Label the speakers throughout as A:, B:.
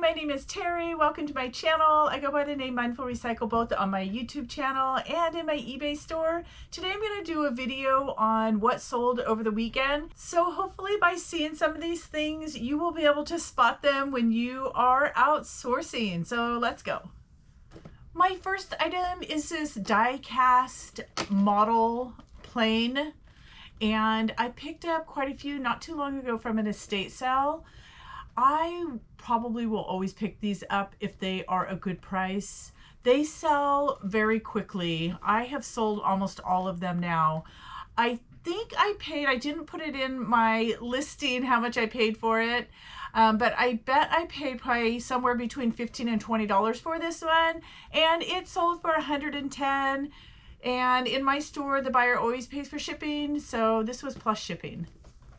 A: my name is Terry. Welcome to my channel. I go by the name Mindful Recycle both on my YouTube channel and in my eBay store. Today I'm going to do a video on what sold over the weekend. So hopefully by seeing some of these things, you will be able to spot them when you are out sourcing. So let's go. My first item is this die cast model plane, and I picked up quite a few not too long ago from an estate sale. I probably will always pick these up if they are a good price. They sell very quickly. I have sold almost all of them now. I think I didn't put it in my listing how much I paid for it, but I bet I paid probably somewhere between $15 and $20 for this one, and it sold for $110. And in my store, the buyer always pays for shipping, so this was plus shipping.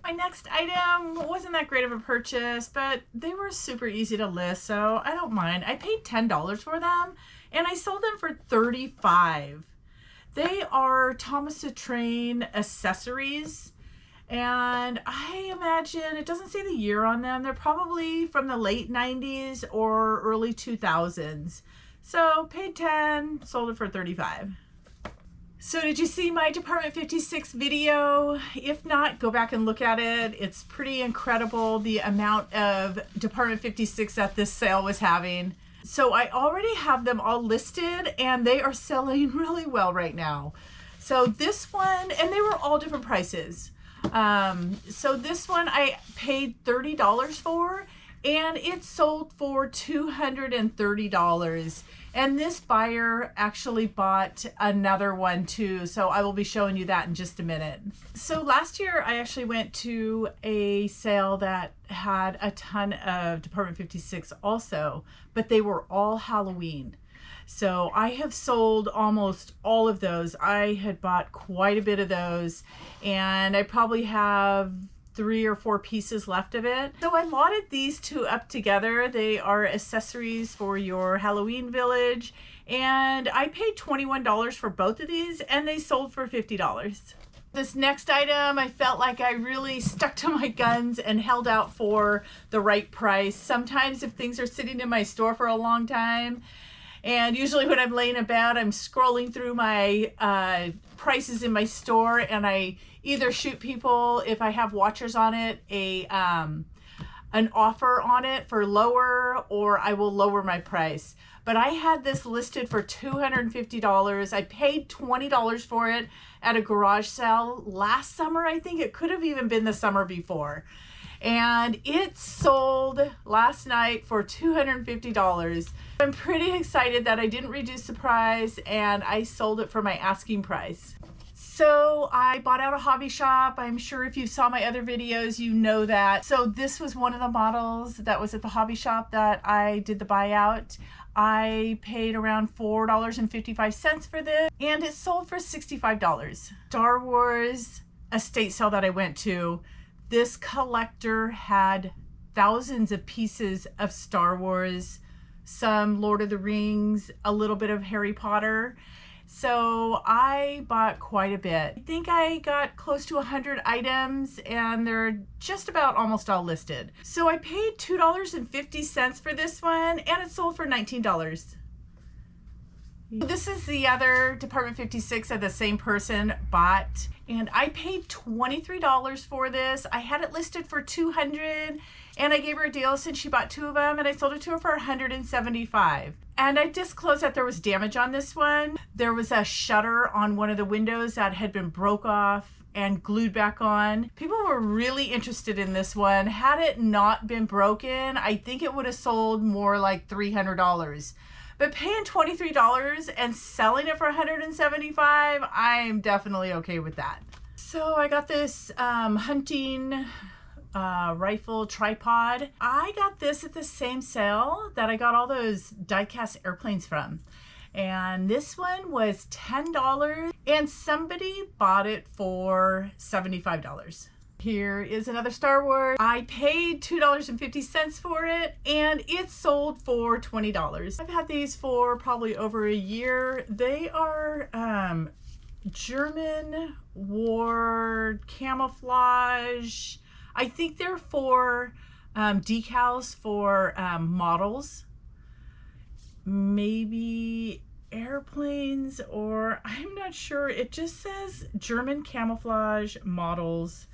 A: My next item wasn't that great of a purchase, but they were super easy to list, so I don't mind. I paid $10 for them, and I sold them for $35. They are Thomas the Train accessories, and I imagine, it doesn't say the year on them, they're probably from the late 90s or early 2000s. So paid $10, sold it for $35. So did you see my Department 56 video? If not, go back and look at it. It's pretty incredible the amount of Department 56 that this sale was having. So I already have them all listed and they are selling really well right now. So this one, and they were all different prices. So this one I paid $30 for, and it sold for $230. And this buyer actually bought another one too, so I will be showing you that in just a minute. So last year I actually went to a sale that had a ton of Department 56 also, but they were all Halloween. So I have sold almost all of those. I had bought quite a bit of those, and I probably have 3 or 4 pieces left of it. So I lotted these two up together. They are accessories for your Halloween village, and I paid $21 for both of these, and they sold for $50. This next item, I felt like I really stuck to my guns and held out for the right price. Sometimes if things are sitting in my store for a long time, and usually when I'm laying about, I'm scrolling through my prices in my store, and I either shoot people, if I have watchers on it, an offer on it for lower, or I will lower my price. But I had this listed for $250. I paid $20 for it at a garage sale last summer. I think it could have even been the summer before. And it sold last night for $250. I'm pretty excited that I didn't reduce the price and I sold it for my asking price. So I bought out a hobby shop. I'm sure if you saw my other videos, you know that. So this was one of the models that was at the hobby shop that I did the buyout. I paid around $4.55 for this, and it sold for $65. Star Wars estate sale that I went to, this collector had thousands of pieces of Star Wars, some Lord of the Rings, a little bit of Harry Potter. So I bought quite a bit. I think I got close to 100 items, and they're just about almost all listed. So I paid $2.50 for this one, and it sold for $19. This is the other Department 56 that the same person bought, and I paid $23 for this. I had it listed for $200, and I gave her a deal since she bought 2 of them, and I sold it to her for $175. And I disclosed that there was damage on this one. There was a shutter on one of the windows that had been broke off and glued back on. People were really interested in this one. Had it not been broken, I think it would have sold more like $300. But paying $23 and selling it for $175, I'm definitely okay with that. So I got this hunting rifle tripod. I got this at the same sale that I got all those die-cast airplanes from. And this one was $10, and somebody bought it for $75. Here is another Star Wars. I paid $2.50 for it, and it sold for $20. I've had these for probably over a year. They are German war camouflage. I think they're for decals for models, maybe airplanes, or I'm not sure. It just says German camouflage models.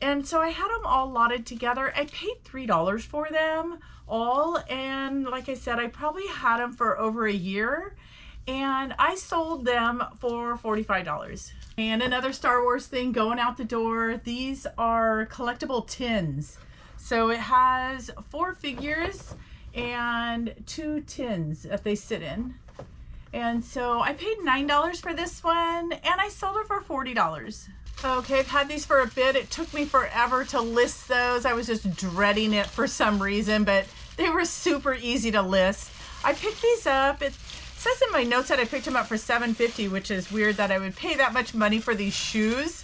A: And so I had them all lotted together. I paid $3 for them all. And like I said, I probably had them for over a year. And I sold them for $45. And another Star Wars thing going out the door. These are collectible tins. So it has 4 figures and 2 tins that they sit in. And so I paid $9 for this one, and I sold it for $40. Okay, I've had these for a bit. It took me forever to list those. I was just dreading it for some reason, but they were super easy to list. I picked these up. It says in my notes that I picked them up for $7.50, which is weird that I would pay that much money for these shoes.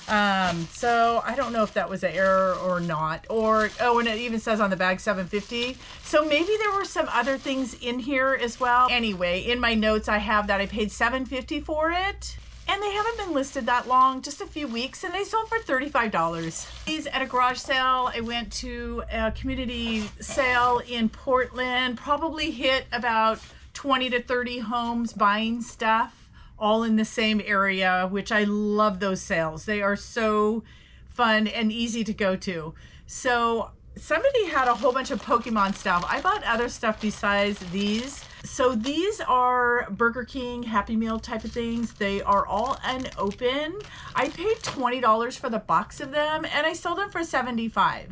A: So I don't know if that was an error or not. Or, oh, and it even says on the bag $7.50. So maybe there were some other things in here as well. Anyway, in my notes I have that I paid $7.50 for it. And they haven't been listed that long, just a few weeks, and they sold for $35. These at a garage sale. I went to a community sale in Portland, probably hit about 20 to 30 homes buying stuff, all in the same area, which I love those sales. They are so fun and easy to go to. So somebody had a whole bunch of Pokemon stuff. I bought other stuff besides these. So these are Burger King Happy Meal type of things. They are all unopened. I paid $20 for the box of them, and I sold them for $75.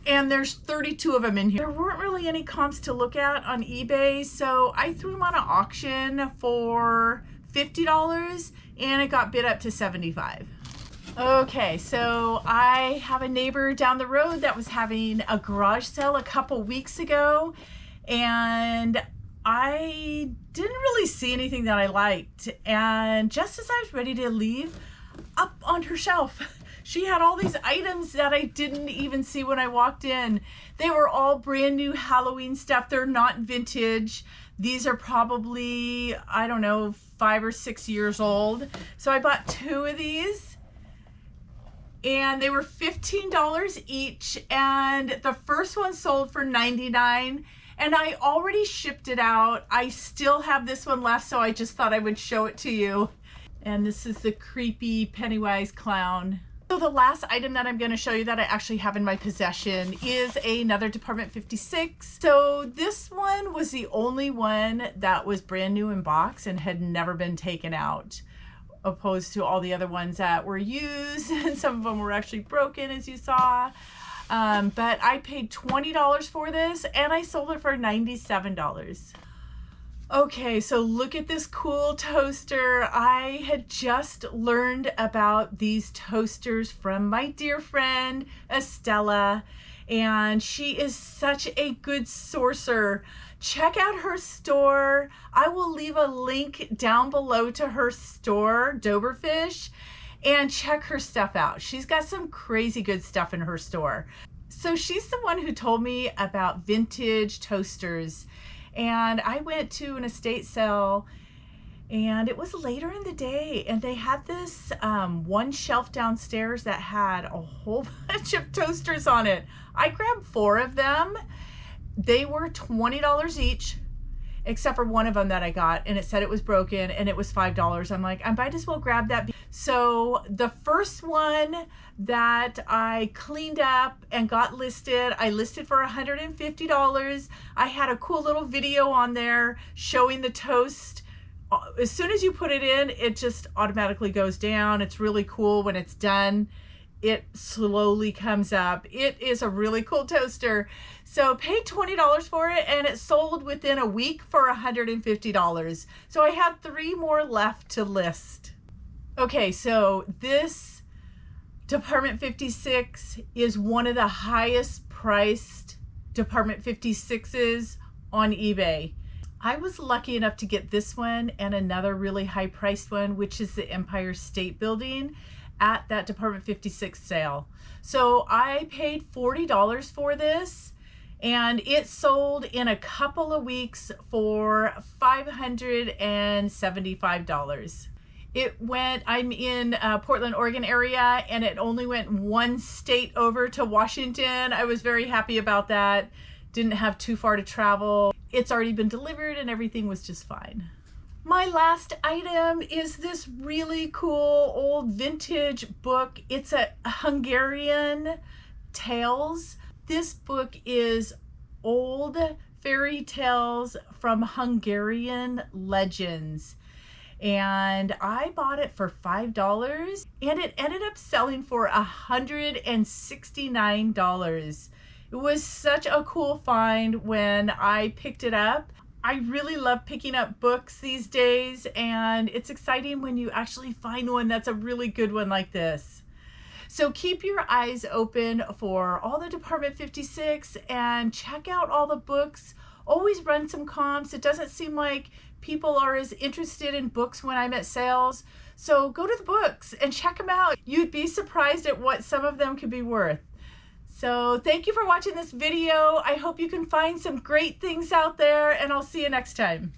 A: And there's 32 of them in here. There weren't really any comps to look at on eBay, so I threw them on an auction for $50, and it got bid up to $75. Okay, so I have a neighbor down the road that was having a garage sale a couple weeks ago, and I didn't really see anything that I liked. And just as I was ready to leave, up on her shelf, she had all these items that I didn't even see when I walked in. They were all brand new Halloween stuff. They're not vintage. These are probably, I don't know, 5 or 6 years old. So I bought 2 of these, and they were $15 each. And the first one sold for $99. And I already shipped it out. I still have this one left, so I just thought I would show it to you. And this is the creepy Pennywise clown. So the last item that I'm going to show you that I actually have in my possession is another Department 56. So this one was the only one that was brand new in box and had never been taken out, opposed to all the other ones that were used, and some of them were actually broken, as you saw. But I paid $20 for this, and I sold it for $97. Okay, so look at this cool toaster. I had just learned about these toasters from my dear friend Estella, and she is such a good sourcer. Check out her store. I will leave a link down below to her store, Doberfish, and check her stuff out. She's got some crazy good stuff in her store. So she's the one who told me about vintage toasters. And I went to an estate sale, and it was later in the day, and they had this one shelf downstairs that had a whole bunch of toasters on it. I grabbed 4 of them. They were $20 each, except for one of them that I got, and it said it was broken, and it was $5. I'm like, I might as well grab that. So the first one that I cleaned up and got listed, I listed for $150. I had a cool little video on there showing the toast. As soon as you put it in, it just automatically goes down. It's really cool. When it's done, it slowly comes up. It is a really cool toaster. So paid $20 for it, and it sold within a week for $150. So I had 3 more left to list. Okay, so this Department 56 is one of the highest priced Department 56s on eBay. I was lucky enough to get this one and another really high priced one, which is the Empire State Building, at that Department 56 sale. So I paid $40 for this, and it sold in a couple of weeks for $575. I'm in Portland, Oregon area, and it only went one state over to Washington. I was very happy about that. Didn't have too far to travel. It's already been delivered and everything was just fine. My last item is this really cool old vintage book. It's a Hungarian tales. This book is old fairy tales from Hungarian legends. And I bought it for $5 and it ended up selling for $169. It was such a cool find when I picked it up. I really love picking up books these days, and it's exciting when you actually find one that's a really good one like this. So keep your eyes open for all the Department 56 and check out all the books. Always run some comps. It doesn't seem like people are as interested in books when I'm at sales. So go to the books and check them out. You'd be surprised at what some of them could be worth. So thank you for watching this video. I hope you can find some great things out there, and I'll see you next time.